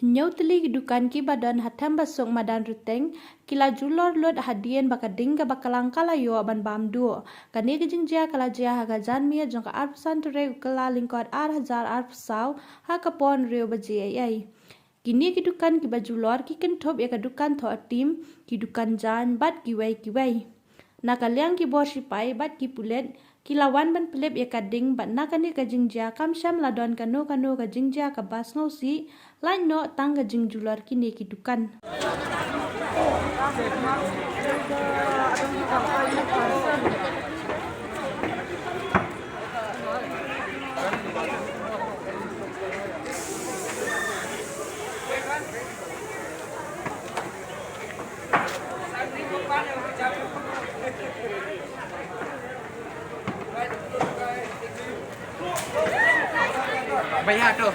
Nyautli dukan ki badan hatam basong madan ruteng kila julor lot hadien bakading ka bakalang kalayo ban bamdu kani ka jingjia kala jia haga janmia jong ka arpsan ture kala lingkot 8,000 arpsau ha kapon reu baji ai kini ki dukan ki bajulor ki kentop ya ka dukan tho atim ki dukan jan bat ki wai nakaliang ki bor sipai bat ki pulet kilawan ban pelip ya kading bat nakani ka jingjia kam syam ladon kanu ka jingjia ka bas ngausi lain no tang ka jingjulor kini ki dukan Banyak tuh.